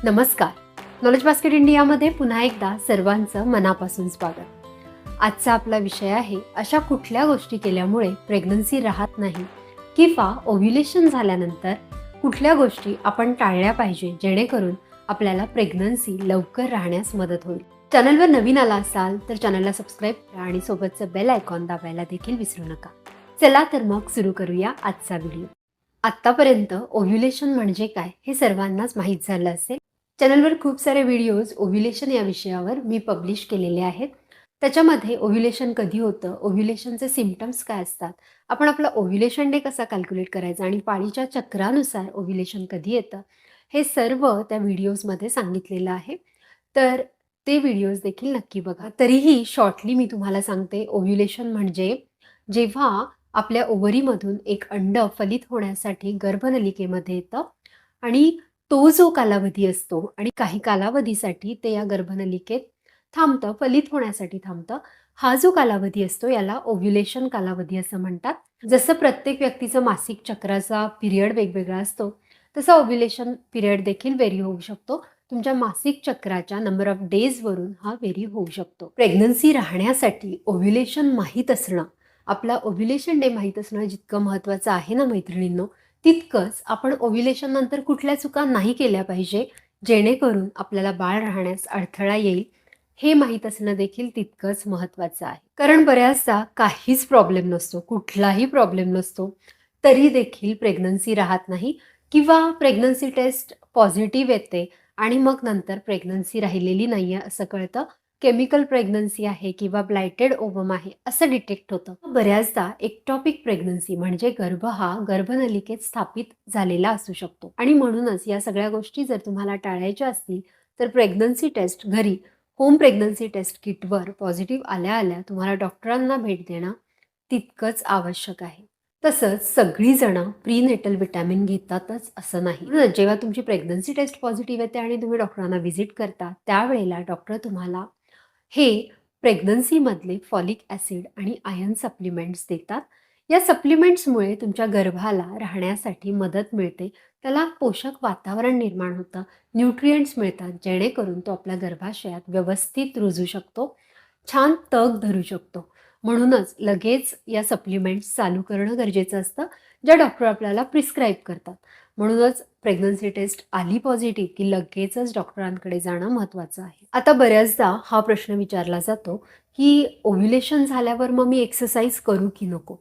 नमस्कार. Knowledge basket इंडियामध्ये पुन्हा एकदा सर्वांचं मनापासून स्वागत. आजचा आपला विषय आहे अशा कुठल्या गोष्टी केल्यामुळे प्रेग्नन्सी राहत नाही किंवा ओव्ह्युलेशन झाल्यानंतर कुठल्या गोष्टी आपण टाळल्या पाहिजे जेणेकरून आपल्याला प्रेग्नन्सी लवकर राहण्यास मदत होईल. चॅनलवर नवीन आला असाल तर चॅनलला सबस्क्राईब करा आणि सोबतचं बेल आयकॉन दाबायला देखील विसरू नका. चला तर मग सुरू करूया आजचा व्हिडिओ. आत्तापर्यंत ओव्ह्युलेशन म्हणजे काय हे सर्वांनाच माहीत झालं असेल. चॅनलवर खूप सारे व्हिडिओज ओव्ह्युलेशन या विषयावर मी पब्लिश केलेले आहेत. त्याच्यामध्ये ओव्ह्युलेशन कधी होतं, ओव्ह्युलेशनचे सिम्पटम्स काय असतात, आपण आपला ओव्ह्युलेशन डे कसा कॅल्क्युलेट करायचा आणि पाळीच्या चक्रानुसार ओव्ह्युलेशन कधी येतं, हे सर्व त्या व्हिडिओजमध्ये सांगितलेलं आहे. तर ते व्हिडिओज देखील नक्की बघा. तरीही शॉर्टली मी तुम्हाला सांगते, ओव्ह्युलेशन म्हणजे जेव्हा आपल्या ओव्हरीमधून एक अंड फलित होण्यासाठी गर्भनलिकेमध्ये येतं आणि तो जो कालावधी असतो आणि काही कालावधीसाठी ते या गर्भनलिकेत थांबतं, फलित होण्यासाठी थांबतं. हा जो कालावधी असतो याला ओव्ह्युलेशन कालावधी असं म्हणतात. जसं प्रत्येक व्यक्तीचं मासिक चक्राचा पिरियड वेगवेगळा असतो, तसा ओव्ह्युलेशन पिरियड देखील व्हेरी होऊ शकतो. तुमच्या मासिक चक्राच्या नंबर ऑफ डेजवरून हा व्हेरी होऊ शकतो. प्रेग्नन्सी राहण्यासाठी ओव्ह्युलेशन माहीत असणं, आपला ओव्ह्युलेशन डे माहीत असणं जितकं महत्त्वाचं आहे ना मैत्रिणींनो, तितकंच आपण ओव्ह्युलेशन नंतर कुठल्या चुका नाही केल्या पाहिजे जेणेकरून आपल्याला बाळ राहण्यास अडथळा येईल, हे माहीत असणं देखील तितकंच महत्त्वाचं आहे. कारण बऱ्याचदा काहीच प्रॉब्लेम नसतो, कुठलाही प्रॉब्लेम नसतो, तरी देखील प्रेग्नन्सी राहत नाही किंवा प्रेग्नन्सी टेस्ट पॉझिटिव्ह येते आणि मग नंतर प्रेग्नन्सी राहिलेली नाही आहे असं कळतं. केमिकल प्रेग्नन्सी आहे किंवा ब्लायटेड ओव्हम आहे असं डिटेक्ट होतं. बऱ्याचदा एक्टॉपिक प्रेग्नन्सी म्हणजे गर्भ हा गर्भनलिकेत स्थापित झालेला असू शकतो आणि म्हणूनच या सगळ्या गोष्टी जर तुम्हाला टाळायच्या असतील तर प्रेग्नन्सी टेस्ट घरी होम प्रेग्नन्सी टेस्ट किटवर पॉझिटिव्ह आल्या तुम्हाला डॉक्टरांना भेट देणं तितकंच आवश्यक आहे. तसंच सगळीजणं प्रीनेटल विटॅमिन घेतातच असं नाही. जेव्हा तुमची प्रेग्नन्सी टेस्ट पॉझिटिव्ह येते आणि तुम्ही डॉक्टरांना व्हिजिट करता त्यावेळेला डॉक्टर तुम्हाला हे प्रेग्नन्सीमधले फॉलिक ॲसिड आणि आयर्न सप्लिमेंट्स देतात. या सप्लिमेंट्समुळे तुमच्या गर्भाला राहण्यासाठी मदत मिळते. त्याला पोषक वातावरण निर्माण होतं, न्यूट्रिएंट्स मिळतात जेणेकरून तो आपल्या गर्भाशयात व्यवस्थित रुजू शकतो, छान तग धरू शकतो. म्हणूनच लगेच या सप्लिमेंट्स चालू करणं गरजेचं असतं, ज्या डॉक्टर आपल्याला प्रिस्क्राईब करतात. म्हणूनच प्रेग्नन्सी टेस्ट आली पॉझिटिव्ह की लगेचच डॉक्टरांकडे जाणं महत्त्वाचं आहे. आता बऱ्याचदा हा प्रश्न विचारला जातो की ओव्ह्युलेशन झाल्यावर मग मी एक्सरसाइज करू की नको?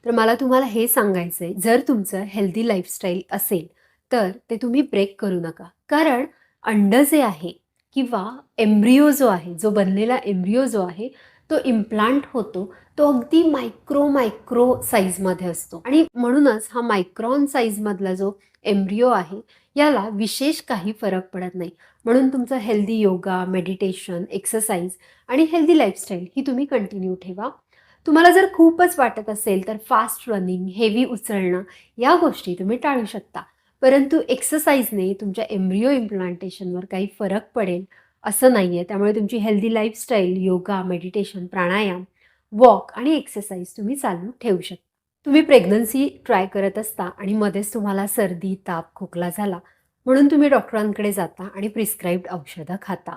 तर मला तुम्हाला हे सांगायचं आहे, जर तुमचं हेल्दी लाईफस्टाईल असेल तर ते तुम्ही ब्रेक करू नका. कारण अंड जे आहे किंवा एम्ब्रिओ जो आहे, जो बनलेला एम्ब्रिओ जो आहे, तो इम्प्लांट होतो, तो अगदी मायक्रो साईजमध्ये असतो आणि म्हणूनच हा मायक्रॉन साईजमधला जो एम्ब्रिओ आहे याला विशेष काही फरक पडत नाही. म्हणून तुमचं हेल्दी योगा, मेडिटेशन, एक्सरसाइज आणि हेल्दी लाईफस्टाईल ही तुम्ही कंटिन्यू ठेवा. तुम्हाला जर खूपच वाटत असेल तर फास्ट रनिंग, हेवी उचलणं या गोष्टी तुम्ही टाळू शकता. परंतु एक्सरसाइजने तुमच्या एम्ब्रिओ इम्प्लांटेशनवर काही फरक पडेल असं नाही आहे. त्यामुळे तुमची हेल्दी लाईफस्टाईल, योगा, मेडिटेशन, प्राणायाम, वॉक आणि एक्सरसाइज तुम्ही चालू ठेवू शकता. तुम्ही प्रेग्नन्सी ट्राय करत असता आणि मध्येच तुम्हाला सर्दी, ताप, खोकला झाला म्हणून तुम्ही डॉक्टरांकडे जाता आणि प्रिस्क्राईब्ड औषधं खाता.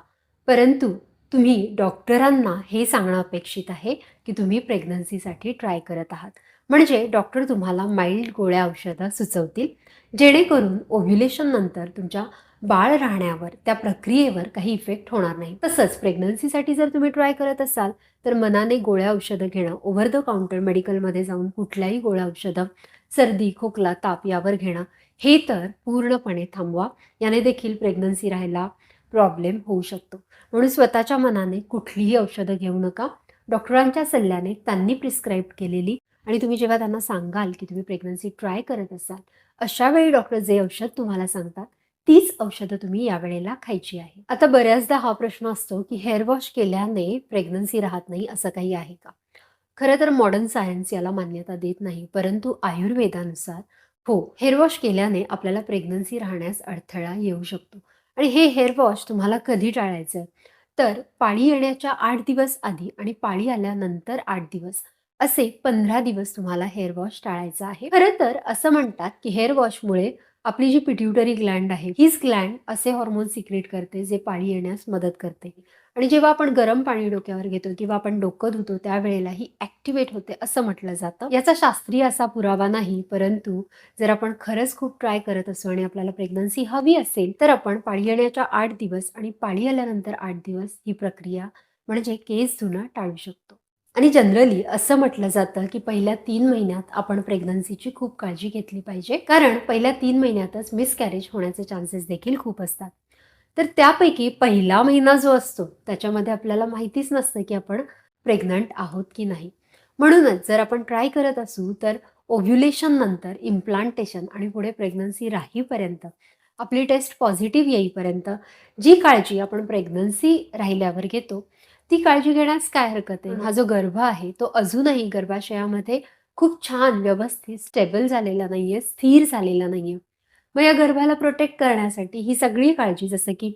परंतु तुम्ही डॉक्टरांना हे सांगणं अपेक्षित आहे की तुम्ही प्रेग्नन्सीसाठी ट्राय करत आहात. म्हणजे डॉक्टर तुम्हाला माइल्ड गोळ्या औषधं सुचवतील जेणेकरून ओव्ह्युलेशन नंतर तुमच्या बाळ राहण्यावर, त्या प्रक्रियेवर काही इफेक्ट होणार नाही. तसंच प्रेग्नन्सीसाठी जर तुम्ही ट्राय करत असाल तर मनाने गोळ्या औषधं घेणं, ओव्हर द काउंटर मेडिकलमध्ये जाऊन कुठल्याही गोळ्या औषधं सर्दी, खोकला, ताप यावर घेणं हे तर पूर्णपणे थांबवा. याने देखील प्रेग्नन्सी राहायला प्रॉब्लेम होऊ शकतो. म्हणून स्वतःच्या मनाने कुठलीही औषधं घेऊ नका. डॉक्टरांच्या सल्ल्याने त्यांनी प्रिस्क्राईब केलेली आणि तुम्ही जेव्हा त्यांना सांगाल की तुम्ही प्रेग्नन्सी ट्राय करत असाल, अशा वेळी डॉक्टर जे औषध तुम्हाला सांगतात तीच औषधं तुम्ही यावेळेला खायची आहे. आता बऱ्याचदा हा प्रश्न असतो की हेअर वॉश केल्याने प्रेग्नन्सी राहत नाही असं काही आहे का? खरं तर मॉडर्न सायन्स याला मान्यता देत नाही, परंतु आयुर्वेदानुसार हो, हेअर वॉश केल्याने आपल्याला प्रेग्नन्सी राहण्यास अडथळा येऊ शकतो. आणि हे हेअर वॉश तुम्हाला कधी टाळायचं तर पाळी येण्याच्या 8 दिवस आधी आणि पाळी आल्यानंतर 8 दिवस असे 15 दिवस तुम्हाला हेअर वॉश टाळायचा आहे. खरं तर असं म्हणतात की हेअर वॉशमुळे आपली जी पिट्युटरी ग्लँड आहे, हीच ग्लँड असे हॉर्मोन सिक्रेट करते जे पाळी येण्यास मदत करते. आणि जेव्हा आपण गरम पाणी डोक्यावर घेतो किंवा आपण डोकं धुतो त्यावेळेला ही ॲक्टिव्हेट होते असं म्हटलं जातं. याचा शास्त्रीय असा पुरावा नाही, परंतु जर आपण खरंच खूप ट्राय करत असू आणि आपल्याला प्रेग्नन्सी हवी असेल, तर आपण पाळी येण्याच्या 8 दिवस आणि पाळी आल्यानंतर 8 दिवस ही प्रक्रिया म्हणजे केस धुणं टाळू शकतो. आणि जनरली असं म्हटलं जातं, की पहिल्या 3 महिन्यात आपण प्रेग्नन्सीची खूप काळजी घेतली पाहिजे. कारण पहिल्या 3 महिन्यातच मिसकॅरेज होण्याचे चान्सेस देखील खूप असतात. तर त्यापैकी पहिला महिना जो असतो, त्याच्यामध्ये आपल्याला माहितीच नसतं, की आपण प्रेग्नंट आहोत की नाही. म्हणूनच जर आपण ट्राय करत असू, तर ओव्ह्युलेशन नंतर इम्प्लांटेशन आणि पुढे प्रेग्नन्सी राहीपर्यंत, आपली टेस्ट पॉझिटिव्ह येईपर्यंत जी काळजी आपण प्रेग्नन्सी राहिल्यावर घेतो, ती काळजी घेण्यास काय हरकत आहे? हा जो गर्भ आहे, तो अजूनही गर्भाशयामध्ये खूप छान, व्यवस्थित, स्टेबल झालेला नाहीये, स्थिर झालेला नाहीये. मग या गर्भाला प्रोटेक्ट करण्यासाठी ही सगळी काळजी जसं की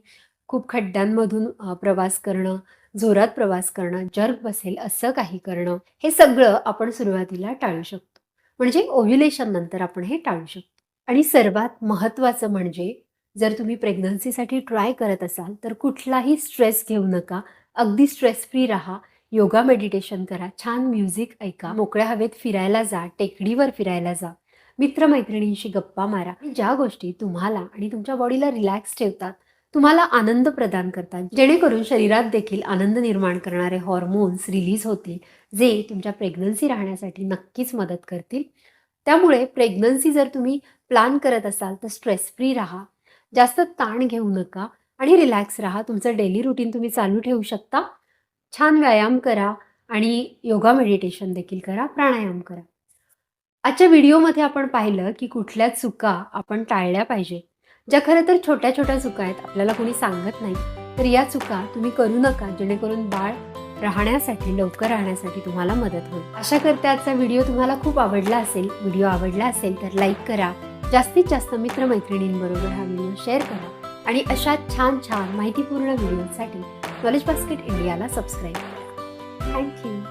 खूप खड्ड्यांमधून प्रवास करणं, जोरात प्रवास करणं, जर्क बसेल असं काही करणं, हे सगळं आपण सुरुवातीला टाळू शकतो. म्हणजे ओव्ह्युलेशन नंतर आपण हे टाळू शकतो. आणि सर्वात महत्त्वाचं म्हणजे जर तुम्ही प्रेग्नन्सीसाठी ट्राय करत असाल, तर कुठलाही स्ट्रेस घेऊ नका. अगदी स्ट्रेस फ्री राहा. योगा, मेडिटेशन करा, छान म्युझिक ऐका, मोकळ्या हवेत फिरायला जा, टेकडीवर फिरायला जा. मित्रमैत्रिणींशी गप्पा मारा. ज्या गोष्टी तुम्हाला आणि तुमच्या बॉडीला रिलॅक्स ठेवतात, तुम्हाला आनंद प्रदान करतात, जेणेकरून शरीरात देखील आनंद निर्माण करणारे हॉर्मोन्स रिलीज होतील, जे तुमच्या प्रेग्नन्सी राहण्यासाठी नक्कीच मदत करतील. त्यामुळे प्रेग्नन्सी जर तुम्ही प्लॅन करत असाल, तर स्ट्रेस फ्री राहा, जास्त ताण घेऊ नका आणि रिलॅक्स राहा. तुमचं डेली रुटीन तुम्ही चालू ठेवू शकता. छान व्यायाम करा आणि योगा, मेडिटेशन देखील करा, प्राणायाम करा. आजच्या व्हिडिओमध्ये आपण पाहिलं, की कुठल्या चुका आपण टाळल्या पाहिजे. ज्या खरं तर छोट्या-छोट्या चुका आहेत, आपल्याला कोणी सांगत नाही. तर या चुका तुम्ही करू नका, जेणेकरून बाळ राहण्यासाठी, लवकर राहण्यासाठी तुम्हाला मदत होईल. आशा करते आजचा व्हिडिओ तुम्हाला खूप आवडला असेल. व्हिडिओ आवडला असेल तर लाईक करा. जास्तीत जास्त मित्रमैत्रिणींबरोबर हा व्हिडिओ शेअर करा आणि अशा छान-छान माहितीपूर्ण व्हिडिओसाठी नॉलेज बास्केट इंडियाला सबस्क्राईब करा. Thank you.